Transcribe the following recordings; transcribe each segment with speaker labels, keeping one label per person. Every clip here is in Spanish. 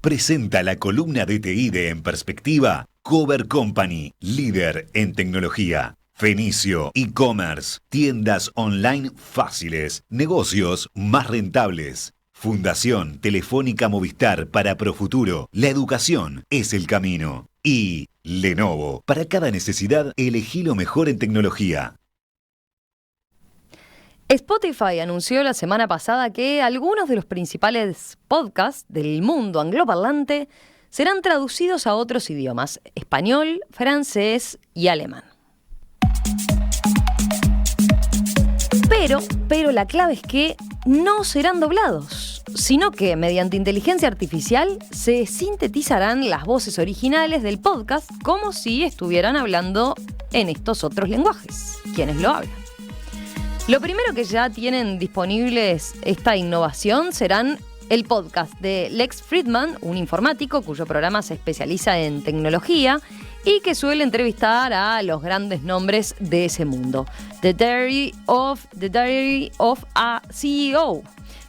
Speaker 1: presenta la columna de TI de En Perspectiva, Cover Company, líder en tecnología. Fenicio, e-commerce, tiendas online fáciles, negocios más rentables. Fundación Telefónica Movistar para Profuturo, la educación es el camino. Y Lenovo, para cada necesidad, elegí lo mejor en tecnología.
Speaker 2: Spotify anunció la semana pasada que algunos de los principales podcasts del mundo angloparlante serán traducidos a otros idiomas: español, francés y alemán. Pero la clave es que no serán doblados, sino que mediante inteligencia artificial se sintetizarán las voces originales del podcast como si estuvieran hablando en estos otros lenguajes, quienes lo hablan. Lo primero que ya tienen disponibles esta innovación serán el podcast de Lex Fridman, un informático cuyo programa se especializa en tecnología y que suele entrevistar a los grandes nombres de ese mundo. The Diary of a CEO,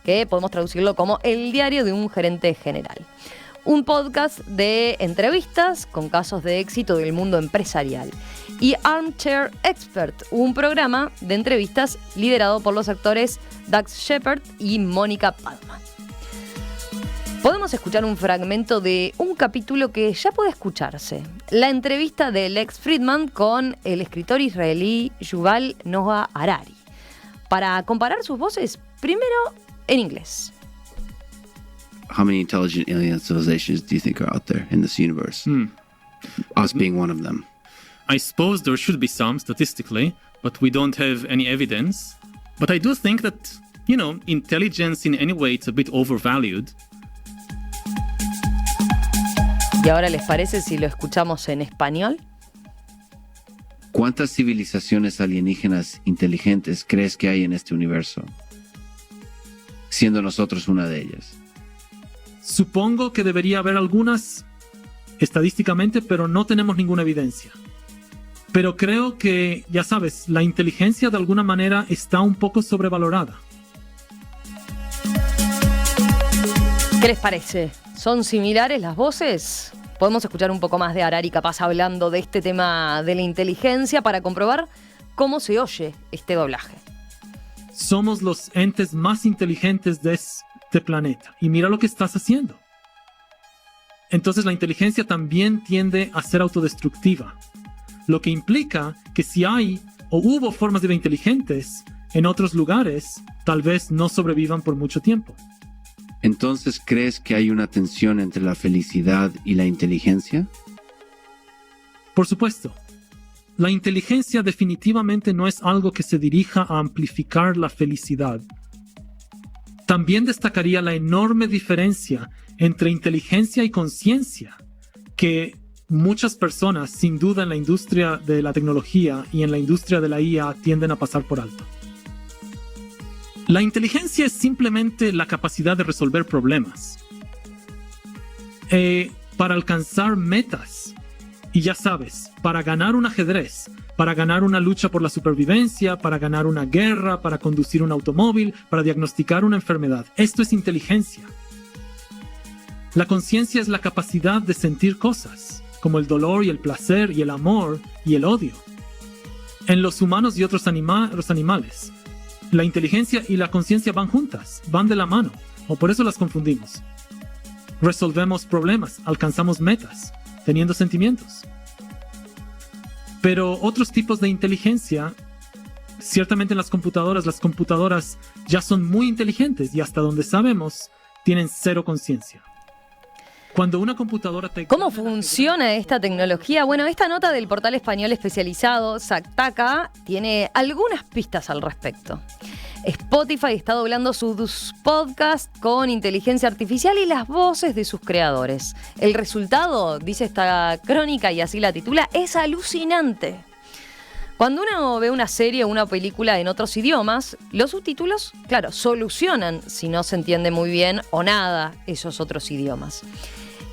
Speaker 2: que podemos traducirlo como el diario de un gerente general. Un podcast de entrevistas con casos de éxito del mundo empresarial. Y Armchair Expert, un programa de entrevistas liderado por los actores Dax Shepard y Mónica Palma. Podemos escuchar un fragmento de un capítulo que ya puede escucharse. La entrevista de Lex Fridman con el escritor israelí Yuval Noah Harari. Para comparar sus voces, primero en inglés.
Speaker 3: How many intelligent alien civilizations do you think are out there in this universe? Us being one of them.
Speaker 4: I suppose there should be some statistically, but we don't have any evidence. But I do think that, intelligence in any way it's a bit overvalued.
Speaker 2: ¿Y ahora les parece si lo escuchamos en español?
Speaker 3: ¿Cuántas civilizaciones alienígenas inteligentes crees que hay en este universo? Siendo nosotros una de ellas.
Speaker 4: Supongo que debería haber algunas estadísticamente, pero no tenemos ninguna evidencia. Pero creo que, ya sabes, la inteligencia de alguna manera está un poco sobrevalorada.
Speaker 2: ¿Qué les parece? ¿Son similares las voces? Podemos escuchar un poco más de Harari capaz hablando de este tema de la inteligencia para comprobar cómo se oye este doblaje.
Speaker 4: Somos los entes más inteligentes de este planeta y mira lo que estás haciendo. Entonces la inteligencia también tiende a ser autodestructiva, lo que implica que si hay o hubo formas de vida inteligentes en otros lugares, tal vez no sobrevivan por mucho tiempo.
Speaker 3: Entonces, ¿crees que hay una tensión entre la felicidad y la inteligencia?
Speaker 4: Por supuesto. La inteligencia definitivamente no es algo que se dirija a amplificar la felicidad. También destacaría la enorme diferencia entre inteligencia y conciencia, que muchas personas, sin duda en la industria de la tecnología y en la industria de la IA, tienden a pasar por alto. La inteligencia es simplemente la capacidad de resolver problemas para alcanzar metas. Y ya sabes, para ganar un ajedrez, para ganar una lucha por la supervivencia, para ganar una guerra, para conducir un automóvil, para diagnosticar una enfermedad. Esto es inteligencia. La conciencia es la capacidad de sentir cosas, como el dolor y el placer y el amor y el odio. En los humanos y otros los animales, la inteligencia y la conciencia van juntas, van de la mano, o por eso las confundimos. Resolvemos problemas, alcanzamos metas, teniendo sentimientos. Pero otros tipos de inteligencia, ciertamente en las computadoras ya son muy inteligentes y hasta donde sabemos, tienen cero conciencia. Cuando una computadora
Speaker 2: ¿Cómo funciona esta tecnología? Bueno, esta nota del portal español especializado Zactaca tiene algunas pistas al respecto. Spotify está doblando sus podcasts con inteligencia artificial y las voces de sus creadores. El resultado, dice esta crónica y así la titula, es alucinante. Cuando uno ve una serie o una película en otros idiomas, los subtítulos, claro, solucionan si no se entiende muy bien o nada esos otros idiomas.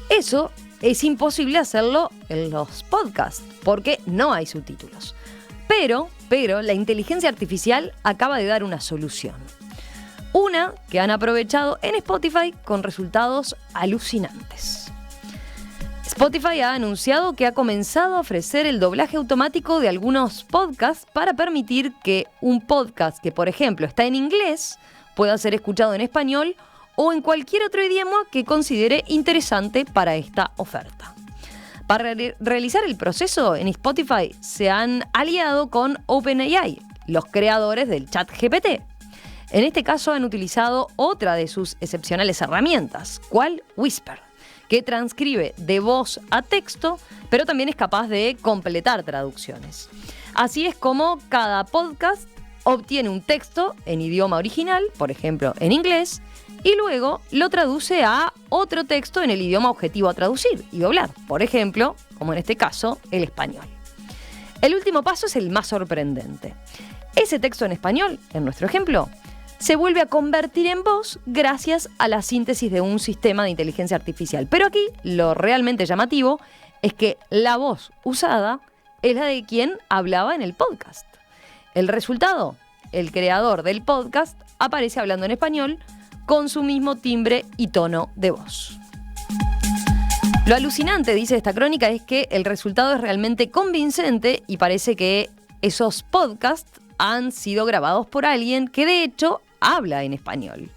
Speaker 2: Eso es imposible hacerlo en los podcasts porque no hay subtítulos. Pero la inteligencia artificial acaba de dar una solución. Una que han aprovechado en Spotify con resultados alucinantes. Spotify ha anunciado que ha comenzado a ofrecer el doblaje automático de algunos podcasts para permitir que un podcast que, por ejemplo, está en inglés pueda ser escuchado en español o en cualquier otro idioma que considere interesante para esta oferta. Para realizar el proceso en Spotify se han aliado con OpenAI, los creadores del ChatGPT. En este caso han utilizado otra de sus excepcionales herramientas, ¿cuál? Whisper, que transcribe de voz a texto, pero también es capaz de completar traducciones. Así es como cada podcast obtiene un texto en idioma original, por ejemplo en inglés, y luego lo traduce a otro texto en el idioma objetivo a traducir y doblar, por ejemplo, como en este caso, el español. El último paso es el más sorprendente. Ese texto en español, en nuestro ejemplo, se vuelve a convertir en voz gracias a la síntesis de un sistema de inteligencia artificial. Pero aquí lo realmente llamativo es que la voz usada es la de quien hablaba en el podcast. El resultado, el creador del podcast aparece hablando en español con su mismo timbre y tono de voz. Lo alucinante, dice esta crónica, es que el resultado es realmente convincente y parece que esos podcasts han sido grabados por alguien que de hecho habla en español.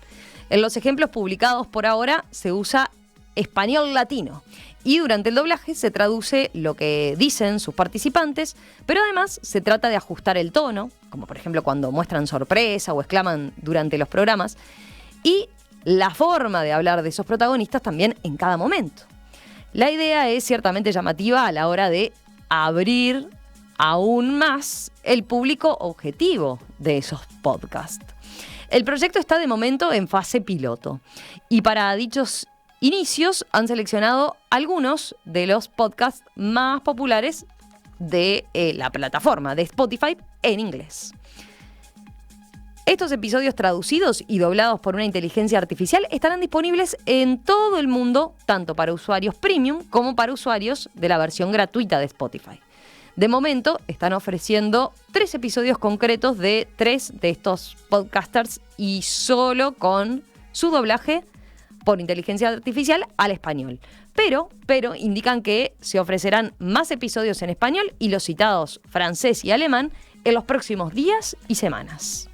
Speaker 2: En los ejemplos publicados por ahora se usa español latino y durante el doblaje se traduce lo que dicen sus participantes, pero además se trata de ajustar el tono, como por ejemplo cuando muestran sorpresa o exclaman durante los programas, y la forma de hablar de esos protagonistas también en cada momento. La idea es ciertamente llamativa a la hora de abrir aún más el público objetivo de esos podcasts. El proyecto está de momento en fase piloto y para dichos inicios han seleccionado algunos de los podcasts más populares de la plataforma de Spotify en inglés. Estos episodios traducidos y doblados por una inteligencia artificial estarán disponibles en todo el mundo, tanto para usuarios premium como para usuarios de la versión gratuita de Spotify. De momento, están ofreciendo 3 episodios concretos de 3 de estos podcasters y solo con su doblaje por inteligencia artificial al español. Pero indican que se ofrecerán más episodios en español y los citados francés y alemán en los próximos días y semanas.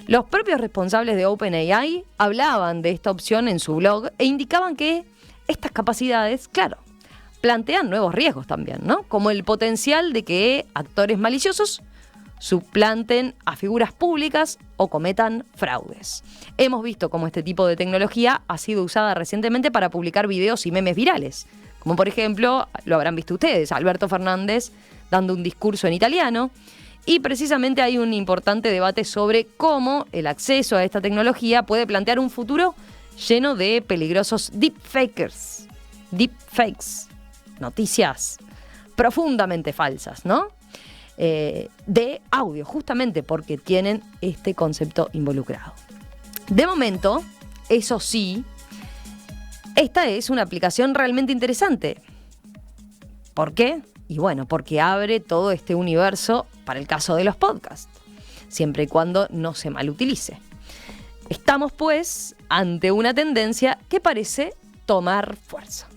Speaker 2: Los propios responsables de OpenAI hablaban de esta opción en su blog e indicaban que estas capacidades, claro, plantean nuevos riesgos también, ¿no? Como el potencial de que actores maliciosos suplanten a figuras públicas o cometan fraudes. Hemos visto cómo este tipo de tecnología ha sido usada recientemente para publicar videos y memes virales, como por ejemplo, lo habrán visto ustedes, Alberto Fernández dando un discurso en italiano, y precisamente hay un importante debate sobre cómo el acceso a esta tecnología puede plantear un futuro lleno de peligrosos deepfakes, noticias profundamente falsas, ¿no? De audio, justamente porque tienen este concepto involucrado. De momento, eso sí, esta es una aplicación realmente interesante. ¿Por qué? Y bueno, porque abre todo este universo para el caso de los podcasts, siempre y cuando no se malutilice. Estamos, pues, ante una tendencia que parece tomar fuerza.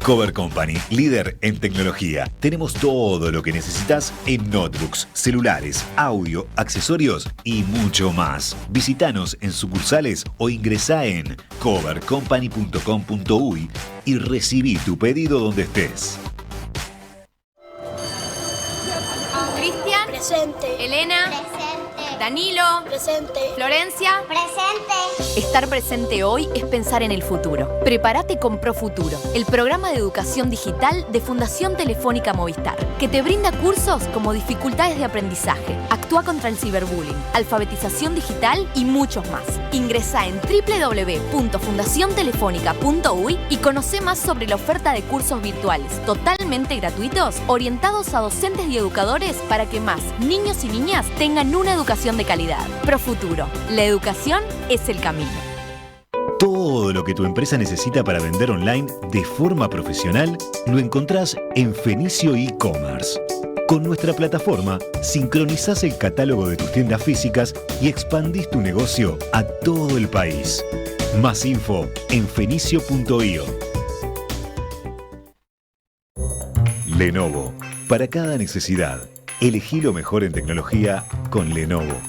Speaker 1: Cover Company, líder en tecnología. Tenemos todo lo que necesitas en notebooks, celulares, audio, accesorios y mucho más. Visítanos en sucursales o ingresá en covercompany.com.uy y recibí tu pedido donde estés.
Speaker 5: Cristian.
Speaker 6: Presente.
Speaker 5: Elena.
Speaker 6: Presente.
Speaker 5: Danilo.
Speaker 6: Presente.
Speaker 5: Florencia.
Speaker 6: Presente.
Speaker 5: Estar presente hoy es pensar en el futuro. Prepárate con Profuturo, el programa de educación digital de Fundación Telefónica Movistar, que te brinda cursos como dificultades de aprendizaje, actúa contra el ciberbullying, alfabetización digital y muchos más. Ingresá en www.fundaciontelefónica.uy y conoce más sobre la oferta de cursos virtuales totalmente gratuitos orientados a docentes y educadores para que más niños y niñas tengan una educación de calidad. Profuturo, la educación es el camino.
Speaker 1: Todo lo que tu empresa necesita para vender online de forma profesional lo encontrás en Fenicio e-commerce. Con nuestra plataforma, sincronizás el catálogo de tus tiendas físicas y expandís tu negocio a todo el país. Más info en fenicio.io. Lenovo. Para cada necesidad, elegí lo mejor en tecnología con Lenovo.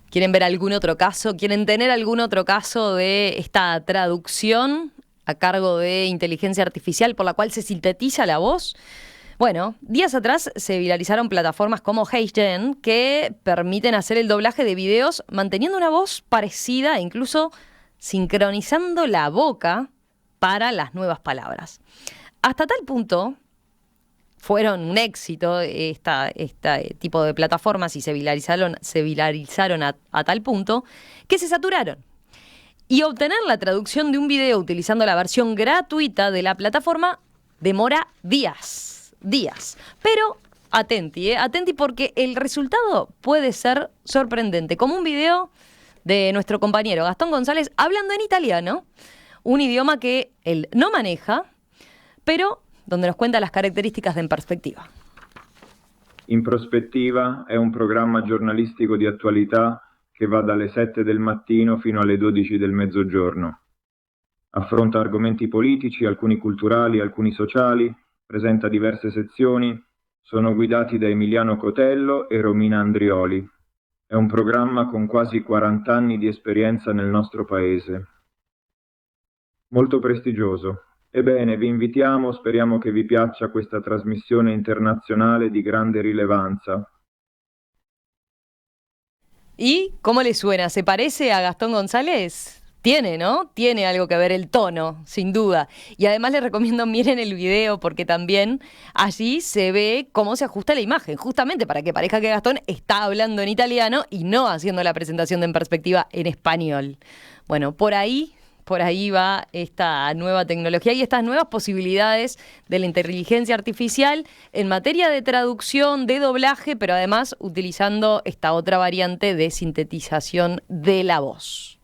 Speaker 2: ¿Quieren ver algún otro caso? ¿Quieren tener algún otro caso de esta traducción a cargo de inteligencia artificial por la cual se sintetiza la voz? Bueno, días atrás se viralizaron plataformas como HeyGen que permiten hacer el doblaje de videos manteniendo una voz parecida e incluso sincronizando la boca para las nuevas palabras. Hasta tal punto fueron un éxito este tipo de plataformas y se viralizaron a tal punto que se saturaron. Y obtener la traducción de un video utilizando la versión gratuita de la plataforma demora días. Pero atenti porque el resultado puede ser sorprendente, como un video de nuestro compañero Gastón González hablando en italiano, un idioma que él no maneja, pero donde nos cuenta las características de En Perspectiva.
Speaker 7: In Prospettiva è un programma giornalistico di attualità che va dalle 7 del mattino fino alle 12 del mezzogiorno. Affronta argomenti politici, alcuni culturali, alcuni sociali, presenta diverse sezioni, sono guidati da Emiliano Cotello e Romina Andrioli. È un programma con quasi 40 anni di esperienza nel nostro paese. Molto prestigioso. Ebbene, vi invitiamo, speriamo che vi piaccia questa trasmissione internazionale di grande rilevanza.
Speaker 2: ¿Y cómo le suena? ¿Se parece a Gastón González? Tiene, ¿no? Tiene algo que ver el tono, sin duda. Y además les recomiendo miren el video porque también allí se ve cómo se ajusta la imagen, justamente para que parezca que Gastón está hablando en italiano y no haciendo la presentación de En Perspectiva en español. Bueno, por ahí va esta nueva tecnología y estas nuevas posibilidades de la inteligencia artificial en materia de traducción, de doblaje, pero además utilizando esta otra variante de sintetización de la voz.